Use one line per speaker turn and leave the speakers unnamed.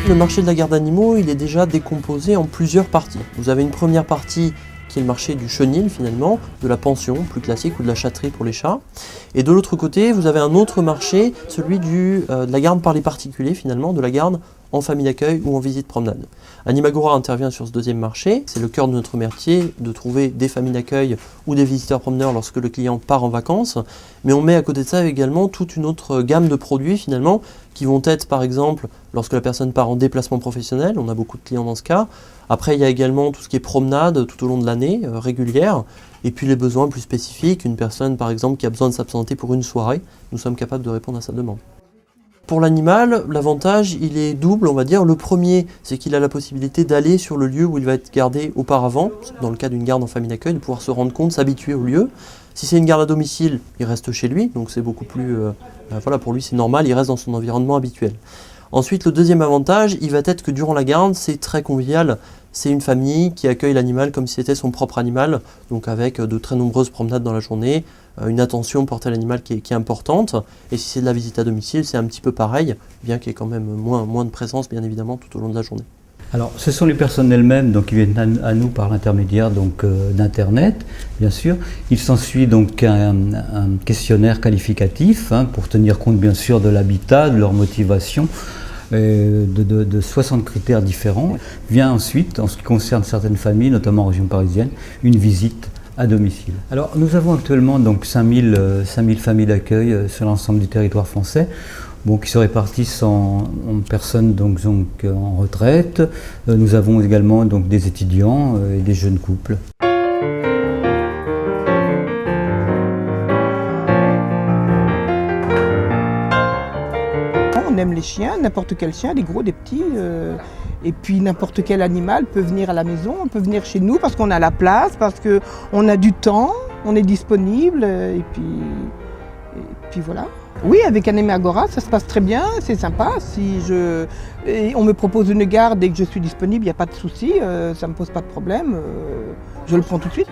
le marché de la garde d'animaux, il est déjà décomposé en plusieurs parties. Vous avez une première partie qui est le marché du chenil finalement, de la pension plus classique ou de la chatterie pour les chats. Et de l'autre côté, vous avez un autre marché, celui de la garde par les particuliers finalement, de la garde en famille d'accueil ou en visite promenade. Animagora intervient sur ce deuxième marché. C'est le cœur de notre métier de trouver des familles d'accueil ou des visiteurs promeneurs lorsque le client part en vacances. Mais on met à côté de ça également toute une autre gamme de produits finalement qui vont être par exemple lorsque la personne part en déplacement professionnel. On a beaucoup de clients dans ce cas. Après, il y a également tout ce qui est promenade tout au long de l'année, régulière. Et puis les besoins plus spécifiques, une personne par exemple qui a besoin de s'absenter pour une soirée, nous sommes capables de répondre à sa demande. Pour l'animal, l'avantage, il est double, on va dire. Le premier, c'est qu'il a la possibilité d'aller sur le lieu où il va être gardé auparavant, dans le cas d'une garde en famille d'accueil, de pouvoir se rendre compte, s'habituer au lieu. Si c'est une garde à domicile, il reste chez lui, donc c'est beaucoup plus... voilà, pour lui c'est normal, il reste dans son environnement habituel. Ensuite, le deuxième avantage, il va être que durant la garde, c'est très convivial. C'est une famille qui accueille l'animal comme si c'était son propre animal, donc avec de très nombreuses promenades dans la journée, une attention portée à l'animal qui est importante. Et si c'est de la visite à domicile, c'est un petit peu pareil, bien qu'il y ait quand même moins de présence, bien évidemment, tout au long de la journée.
Alors, ce sont les personnes elles-mêmes donc, qui viennent à nous par l'intermédiaire d'Internet, bien sûr. Il s'ensuit donc un questionnaire qualificatif pour tenir compte, bien sûr, de l'habitat, de leur motivation, de 60 critères différents. Vient ensuite, en ce qui concerne certaines familles, notamment en région parisienne, une visite à domicile. Alors, nous avons actuellement donc 5000 familles d'accueil sur l'ensemble du territoire français. Qui se répartissent en personnes donc en retraite. Nous avons également donc, des étudiants et des jeunes couples.
On aime les chiens, n'importe quel chien, des gros, des petits. Et puis n'importe quel animal peut venir à la maison, on peut venir chez nous parce qu'on a la place, parce qu'on a du temps, on est disponible. Et puis voilà. Oui, avec Animagora, ça se passe très bien, c'est sympa. On me propose une garde et que je suis disponible, il n'y a pas de souci, ça ne me pose pas de problème. Je le prends tout de suite.